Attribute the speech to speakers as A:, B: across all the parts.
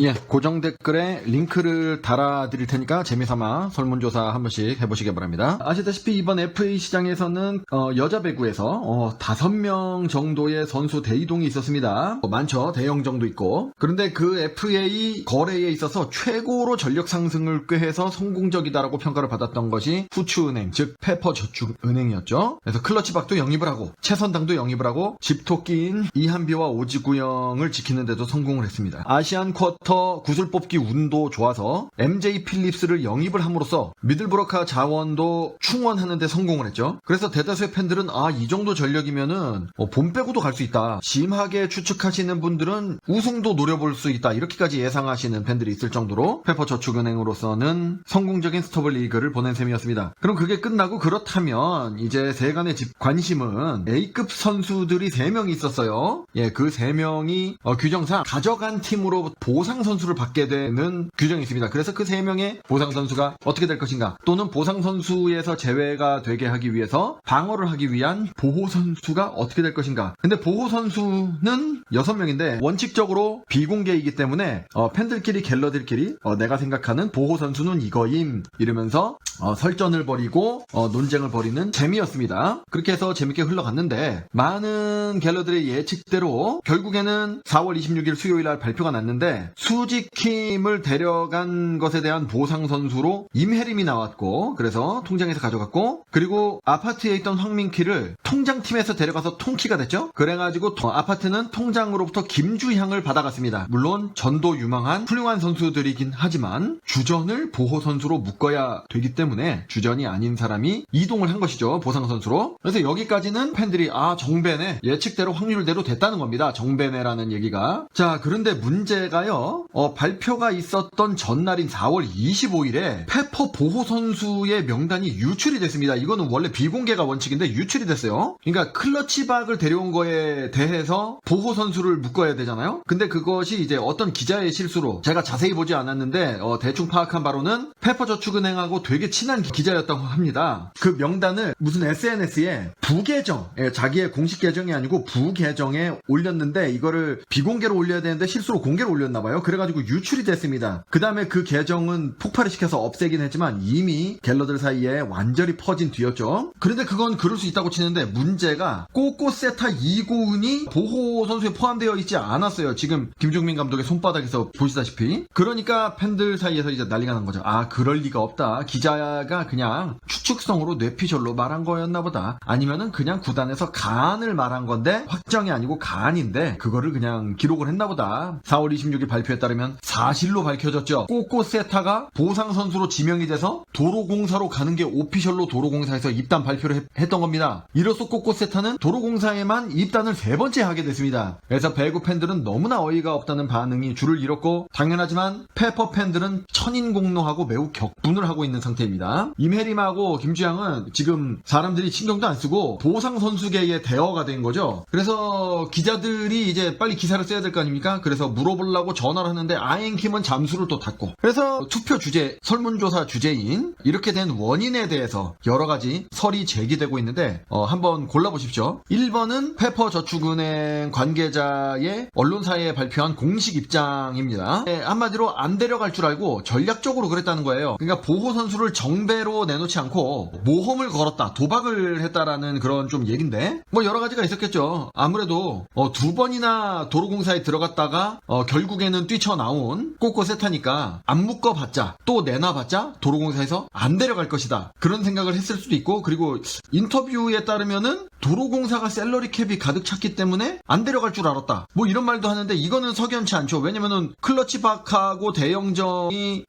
A: 예, 고정 댓글에 링크를 달아드릴 테니까 재미삼아 설문조사 한 번씩 해보시기 바랍니다. 아시다시피 이번 FA 시장에서는 여자 배구에서 5명 정도의 선수 대이동이 있었습니다. 많죠. 대영정도 있고. 그런데 그 FA 거래에 있어서 최고로 전력 상승을 꾀해서 성공적이다라고 평가를 받았던 것이 후추은행, 즉 페퍼저축은행이었죠. 그래서 클러치박도 영입을 하고 최선당도 영입을 하고 집토끼인 이한비와 오지구영을 지키는 데도 성공을 했습니다. 아시안 쿼터 구슬 뽑기 운도 좋아서 MJ 필립스를 영입을 함으로써 미들브로카 자원도 충원하는 데 성공을 했죠. 그래서 대다수의 팬들은 이 정도 전력이면은 본 빼고도 갈 수 있다. 심하게 추측하시는 분들은 우승도 노려볼 수 있다. 이렇게까지 예상하시는 팬들이 있을 정도로 페퍼저축은행으로서는 성공적인 스토블 리그를 보낸 셈이었습니다. 그럼 그게 끝나고 그렇다면 이제 세간의 관심은 A급 선수들이 3명이 있었어요. 예, 그 3명이 규정상 가져간 팀으로 보상 선수를 받게 되는 규정이 있습니다. 그래서 그 3명의 보상 선수가 어떻게 될 것인가, 또는 보상 선수에서 제외가 되게 하기 위해서 방어를 하기 위한 보호 선수가 어떻게 될 것인가. 근데 보호 선수는 6명인데 원칙적으로 비공개이기 때문에 팬들끼리 갤러들끼리 내가 생각하는 보호 선수는 이거임 이러면서 설전을 벌이고 논쟁을 벌이는 재미였습니다. 그렇게 해서 재밌게 흘러갔는데 많은 갤러들의 예측대로 결국에는 4월 26일 수요일날 발표가 났는데 수지킴을 데려간 것에 대한 보상 선수로 임혜림이 나왔고, 그래서 통장에서 가져갔고, 그리고 아파트에 있던 황민키를 통장팀에서 데려가서 통키가 됐죠. 그래가지고 아파트는 통장으로부터 김주향을 받아갔습니다. 물론 전도 유망한 훌륭한 선수들이긴 하지만 주전을 보호 선수로 묶어야 되기 때문에 주전이 아닌 사람이 이동을 한 것이죠. 보상 선수로. 그래서 여기까지는 팬들이 정배네, 예측대로 확률대로 됐다는 겁니다. 정배네라는 얘기가. 자, 그런데 문제가요, 발표가 있었던 전날인 4월 25일에 페퍼 보호 선수의 명단이 유출이 됐습니다. 이거는 원래 비공개가 원칙인데 유출이 됐어요. 그러니까 클러치박을 데려온 거에 대해서 보호 선수를 묶어야 되잖아요. 근데 그것이 이제 어떤 기자의 실수로, 제가 자세히 보지 않았는데 대충 파악한 바로는 페퍼저축은행하고 되게 친한 기자였다고 합니다. 그 명단을 무슨 SNS에 부계정, 자기의 공식 계정이 아니고 부계정에 올렸는데 이거를 비공개로 올려야 되는데 실수로 공개로 올렸나봐요. 그래가지고 유출이 됐습니다. 그 다음에 그 계정은 폭발을 시켜서 없애긴 했지만 이미 갤러들 사이에 완전히 퍼진 뒤였죠. 그런데 그건 그럴 수 있다고 치는데 문제가 꼬꼬세타 이고은이 보호 선수에 포함되어 있지 않았어요. 지금 김종민 감독의 손바닥에서 보시다시피. 그러니까 팬들 사이에서 이제 난리가 난 거죠. 그럴 리가 없다. 기자가 그냥 추측성으로 뇌피셜로 말한 거였나 보다. 아니면은 그냥 구단에서 가안을 말한 건데 확정이 아니고 가안인데 그거를 그냥 기록을 했나 보다. 4월 26일 발표에 따르면 사실로 밝혀졌죠. 꼬꼬세타가 보상 선수로 지명이 돼서 도로공사로 가는 게 오피셜로 도로공사에서 입단 발표를 했던 겁니다. 이로써 꼬꼬세타는 도로공사에만 입단을 3번째 하게 됐습니다. 그래서 배구 팬들은 너무나 어이가 없다는 반응이 줄을 이뤘고, 당연하지만 페퍼 팬들은 천인공노하고 매우 격분을 하고 있는 상태입니다. 임혜림하고 김주향은 지금 사람들이 신경도 안 쓰고 보상 선수계의 대어가 된 거죠. 그래서 기자들이 이제 빨리 기사를 써야 될 거 아닙니까? 그래서 물어보려고 전화를 하는데 아앵킴은 잠수를 또 탔고, 그래서 투표 주제, 설문조사 주제인 이렇게 된 원인에 대해서 여러 가지 설이 제기되고 있는데 한번 골라보십시오. 1번은 페퍼저축은행 관계자의 언론사에 발표한 공식 입장입니다. 한마디로 안 데려갈 줄 알고 전략적으로 그랬다는 거예요. 그러니까 보호 선수를 정배로 내놓지 않고 모험을 걸었다, 도박을 했다라는 그런 좀 얘긴데, 여러 가지가 있었겠죠. 아무래도 2번이나 도로공사에 들어갔다가 결국에는 뛰쳐나온 꼬꼬세타니까 안 묶어봤자 또 내놔봤자 도로공사에서 안 데려갈 것이다, 그런 생각을 했을 수도 있고, 그리고 인터뷰에 따르면은 도로공사가 셀러리 캡이 가득 찼기 때문에 안 데려갈 줄 알았다, 이런 말도 하는데 이거는 석연치 않죠. 왜냐면은 클러치박하고 대영정이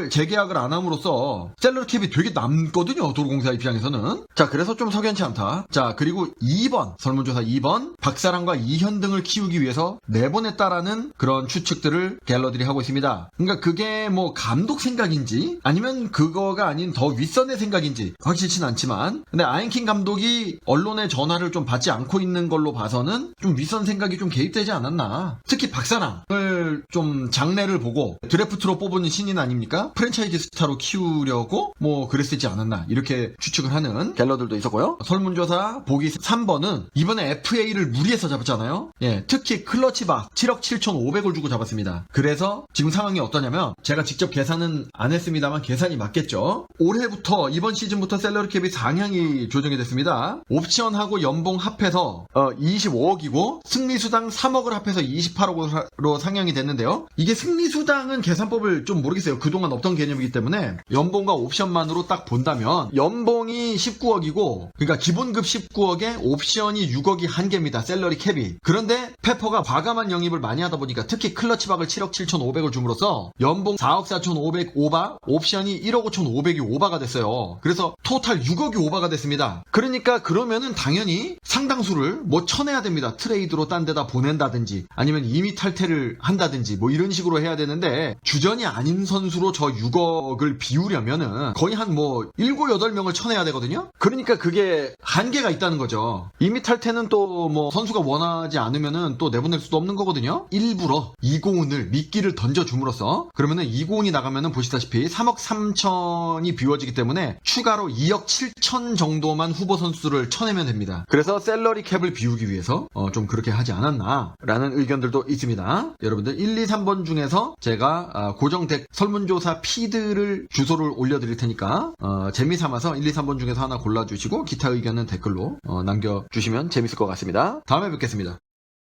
A: 재계약을 안 함으로써 셀러리 캡이 되게 남거든요, 도로공사 입장에서는. 자, 그래서 좀 석연치 않다. 자, 그리고 2번, 설문조사 2번, 박사랑과 이현등을 키우기 위해서 내보냈다라는 그런 추측들을 갤러들이 하고 있습니다. 그러니까 그게 감독 생각인지 아니면 그거가 아닌 더 윗선의 생각인지 확실치는 않지만, 근데 아앵킨 감독이 언론의 전화를 좀 받지 않고 있는 걸로 봐서는 좀 윗선 생각이 좀 개입되지 않았나. 특히 박사랑을 좀 장래를 보고 드래프트로 뽑은 신인 아닙니까? 프랜차이즈 올스타로 키우려고 뭐 그랬을지 않았나 이렇게 추측을 하는 갤러들도 있었고요. 설문조사 보기 3번은 이번에 FA를 무리해서 잡았잖아요. 예, 특히 클러치박 7억 7,500을 주고 잡았습니다. 그래서 지금 상황이 어떠냐면 제가 직접 계산은 안 했습니다만 계산이 맞겠죠. 올해부터 이번 시즌부터 셀러리 캡이 상향이 조정이 됐습니다. 옵션하고 연봉 합해서 25억이고 승리수당 3억을 합해서 28억으로 상향이 됐는데요. 이게 승리수당은 계산법을 좀 모르겠어요. 그동안 없던 개념이기 때문에 연봉과 옵션만으로 딱 본다면 연봉이 19억이고 그러니까 기본급 19억에 옵션이 6억이 한계입니다. 셀러리 캡이. 그런데 페퍼가 과감한 영입을 많이 하다 보니까 특히 클러치박을 7억 7,500을 줌으로써 연봉 4억 4,500 오바, 옵션이 1억 5,500이 오바가 됐어요. 그래서 토탈 6억이 오바가 됐습니다. 그러니까 그러면은 당연히 상당수를 뭐 쳐내야 됩니다. 트레이드로 딴 데다 보낸다든지 아니면 이미 탈퇴를 한다든지 뭐 이런 식으로 해야 되는데 주전이 아닌 선수로 저 6억을 비우려면은 거의 한 뭐 7, 8명을 쳐내야 되거든요. 그러니까 그게 한계가 있다는 거죠. 이미 탈퇴는 또 뭐 선수가 원하지 않으면은 또 내보낼 수도 없는 거거든요. 일부러 이고은을 미끼를 던져줌으로써 그러면은 이고은이 나가면은 보시다시피 3억 3천이 비워지기 때문에 추가로 2억 7천 정도만 후보 선수를 쳐내면 됩니다. 그래서 셀러리 캡을 비우기 위해서 좀 그렇게 하지 않았나 라는 의견들도 있습니다. 여러분들 1, 2, 3번 중에서 제가 고정 덱 설문조사 피드를 주소를 올려드릴 테니까 재미삼아서 1, 2, 3번 중에서 하나 골라주시고 기타 의견은 댓글로 남겨주시면 재밌을 것 같습니다. 다음에 뵙겠습니다.